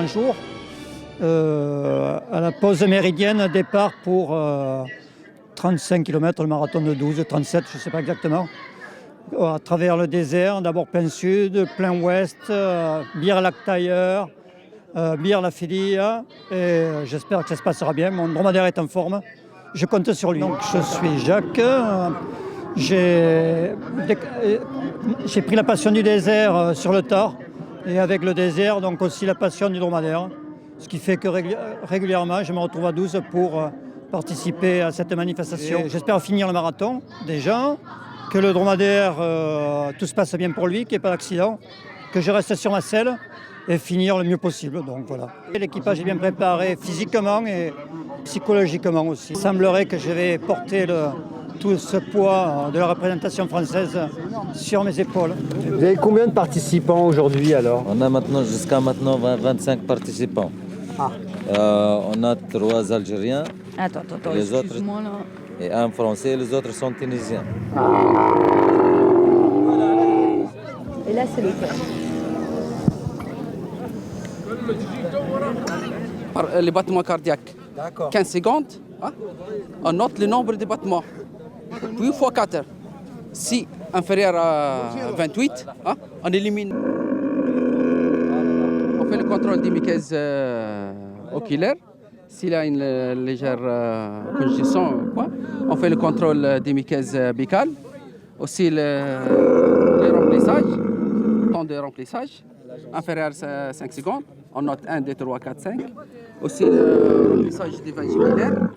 différents jours. À la pause méridienne, départ pour 35 km, le marathon de 12, 37, je ne sais pas exactement. À travers le désert, d'abord plein sud, plein ouest, Bir-Lac Tailleur, Bir La Filia, et j'espère que ça se passera bien. Mon dromadaire est en forme, je compte sur lui. Donc je suis Jacques, j'ai pris la passion du désert sur le tard, et avec le désert, donc aussi la passion du dromadaire. Ce qui fait que régulièrement, je me retrouve à 12 pour participer à cette manifestation. J'espère finir le marathon déjà, que le dromadaire, tout se passe bien pour lui, qu'il n'y ait pas d'accident, que je reste sur ma selle et finir le mieux possible. Donc voilà. L'équipage est bien préparé physiquement et psychologiquement aussi. Il semblerait que je vais porter tout ce poids de la représentation française sur mes épaules. Vous avez combien de participants aujourd'hui alors? On a jusqu'à maintenant 25 participants. On a 3 Algériens, Attends, les autres, excuse-moi là. et un Français, les autres sont Tunisiens. Et là, c'est le cœur. Par les battements cardiaques. D'accord. 15 secondes, hein, on note le nombre de battements. Puis x 4. Si inférieur à 28, hein, on élimine. On fait le contrôle des muqueuses oculaires. S'il a une légère congestion, quoi. On fait le contrôle des muqueuses buccales. Aussi le remplissage, le temps de remplissage, inférieur à 5 secondes. On note 1, 2, 3, 4, 5. Aussi le remplissage des vagiculaires.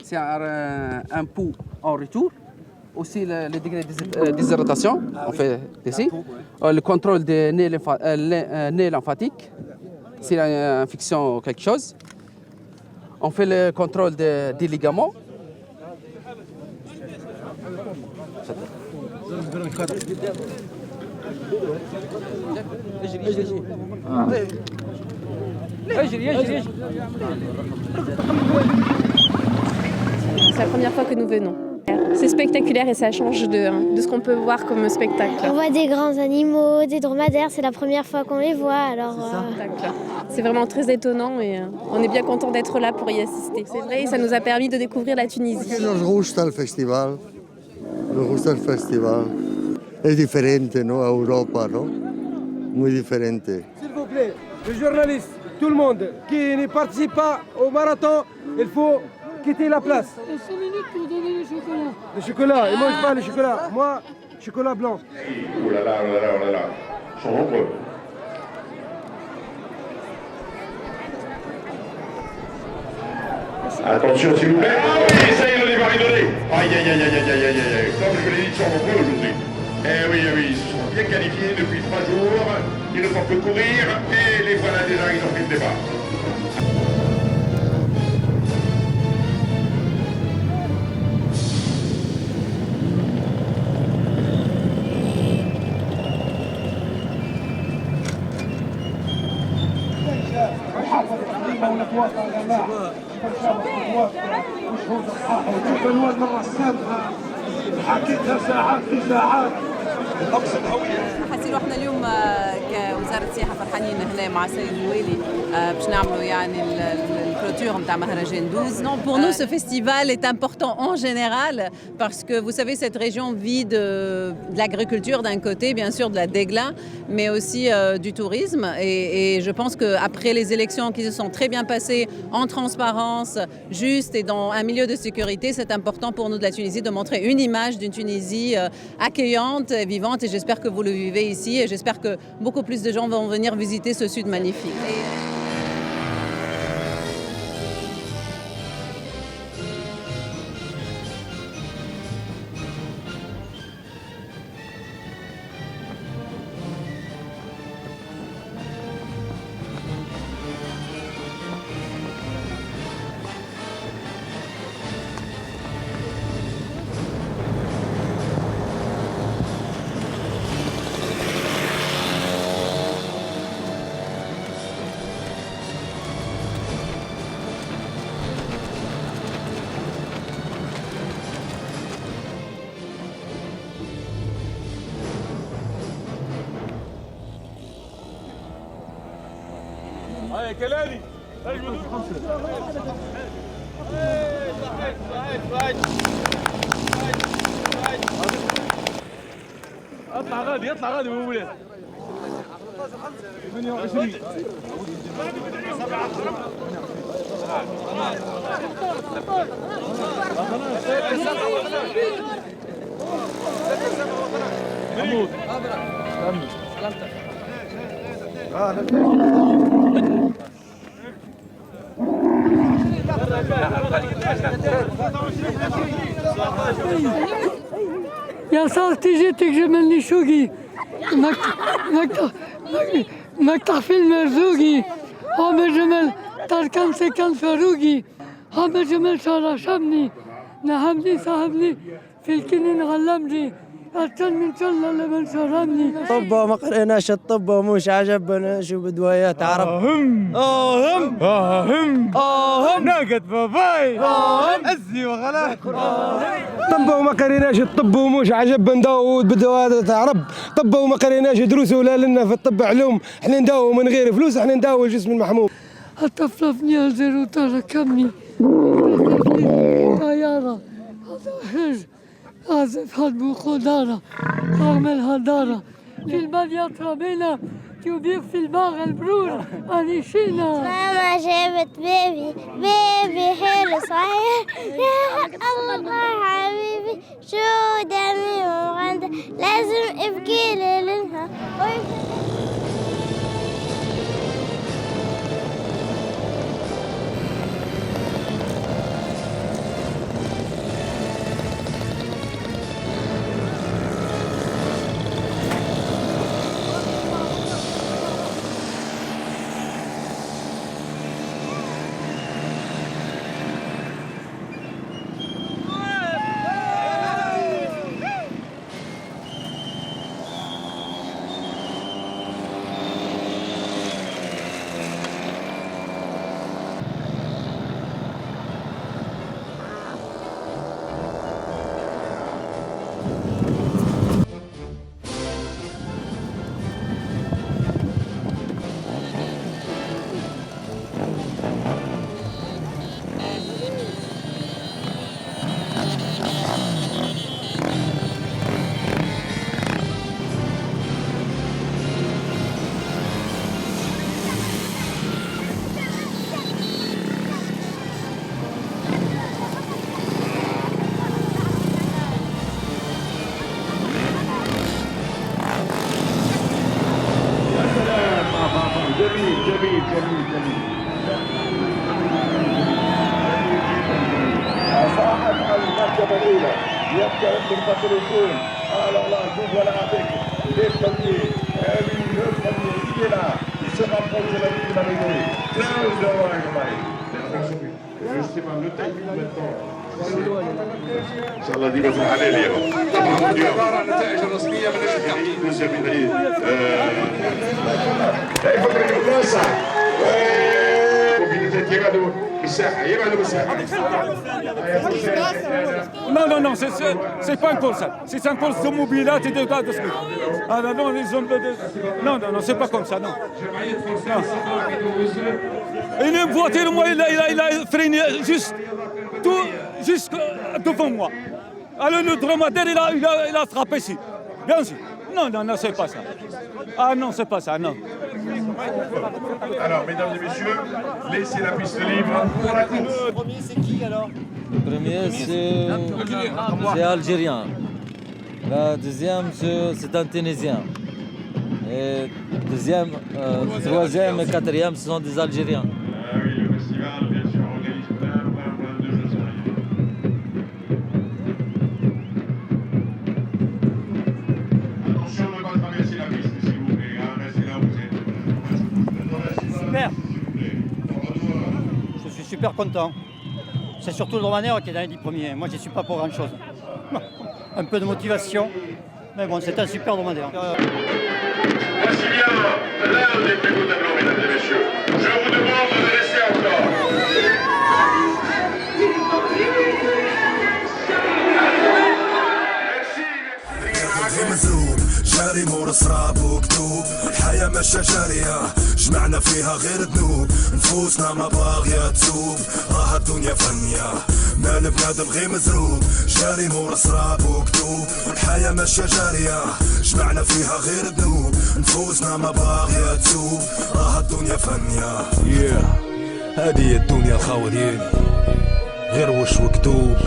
C'est un pouls en retour. Aussi le degré de déshydratation, on fait ici. Le contrôle des nez lymphatiques, s'il y a une infection ou quelque chose. On fait le contrôle des ligaments. C'est la première fois que nous venons. C'est spectaculaire et ça change de ce qu'on peut voir comme spectacle. On voit des grands animaux, des dromadaires, c'est la première fois qu'on les voit, alors... C'est vraiment très étonnant et on est bien content d'être là pour y assister. C'est vrai, ça nous a permis de découvrir la Tunisie. Nos gusta el festival, nos gusta el festival. Es diferente, ¿no? A Europa, ¿no? Muy diferente. S'il vous plaît, les journalistes, tout le monde qui ne participe pas au marathon, il faut quitter la place. 5 minutes pour donner le chocolat. Le chocolat, ils mangent pas le chocolat. Moi, chocolat blanc. Oh là là, oh là là, oh là là. Ils sont nombreux. Attention s'il vous plaît. Ah oui, ça y est, le départ est donné. Aïe, aïe, aïe, aïe, aïe, aïe, aïe, aïe. Comme je l'ai dit, ils sont nombreux aujourd'hui. Eh oui, ils se sont bien qualifiés depuis 3 jours. Ils ne font que courir. Et les voilà déjà, ils ont pris le départ. حسيلو احنا اليوم كوزاره السياحه فرحانين هنا مع السيد الوالي باش نعملوا يعني الكلوتور نتاع مهرجان 12. Non, pour nous ce festival est important en général parce que vous savez cette région vit de l'agriculture d'un côté, bien sûr de la dégla, mais aussi du tourisme et je pense qu'après les élections qui se sont très bien passées en transparence, juste et dans un milieu de sécurité, c'est important pour nous de la Tunisie de montrer une image d'une Tunisie accueillante, vivante et j'espère que vous le vivez ici et j'espère que beaucoup plus de gens vont venir visiter ce sud magnifique. اطلع غادي ابو ولاد 28 محمود يا صاحبتي جيتك جملني شوقي مقطع فيلم مرزوقي عامر جمل تركان سكن فاروقي عامر جمل شارع شمني نهمني صاحبني في الكنين علمني أكثر من شلة لمن شرمني طب ما قريناش الطب ومش عجبنا شو بدويات عرب ناقد باباي عزي وغلاك طب وما قريناش الطب ومش عجب نداود بدوات عرب طب وما قريناش دروس ولا لنا في الطب علوم احنا نداو من غير فلوس احنا نداو الجسم المحموم هتفلفني أزر وتركبني طيارة أعزف هدبو خدارة أعمل هدارة في المال يطربينا تبيق في الباغ البرور أنيشينا ماما جابت بيبي حلو صحيح يا الله حبيبي شو دمي وغندة لازم ابكي ليلها صاحب المركبة الأولى يبدأ بالبطل الكون على الله جوب ولا عبيك ليه التنمية هذه التنمية إلى سبع فوز الأمين المدني تناول دواء يا justement le timing maintenant ان شاء الله ديما في الحلال اليوم طبعا اليوم النتائج الرسميه من التحقيق الجماهيري يفكرك بالقصه وبالتالي يبعدوا بالساحه يبعدوا بالساحه Non, non, non, c'est pas une course. C'est une course de mobilité et de tas de speed. Ah non, non, les hommes de... Non, non, non, c'est pas comme ça, non. Non. Une voiture, moi, il a freiné juste devant moi. Alors le dromadaire, il a frappé ici. Bien sûr. Non, non, non, c'est pas ça. Ah non, c'est pas ça, non. Alors, mesdames et messieurs, laissez la piste libre pour la course. Le premier, c'est qui alors? Le premier, c'est algérien. La deuxième, c'est un Tunisien. Et troisième et quatrième, ce sont des Algériens. Ah oui, le festival, bien sûr, organise plein de jeux sérieux. Attention de ne pas traverser la piste, s'il vous plaît. Restez là où vous êtes. Super. Je suis super content. C'est surtout le dromadaire qui est dans les 10 premiers. Moi, je n'y suis pas pour grand-chose. Un peu de motivation. Mais bon, c'est un super dromadaire. Voici bien l'un des plus beaux tableaux, mesdames et messieurs. Je vous demande de rester encore. Merci, merci. جاري مور سراب وكتوب الحياة ماشية جارية جمعنا فيها غير ذنوب نفوسنا ما باغية تسوب راها الدنيا فانية مال بنادم غير مزروب جاري مور سراب وكتوب الحياة ماشية جارية جمعنا فيها غير ذنوب نفوسنا ما باغية تسوب راها الدنيا فانية هذه الدنيا الخاوة ديالي غير وش وكتوب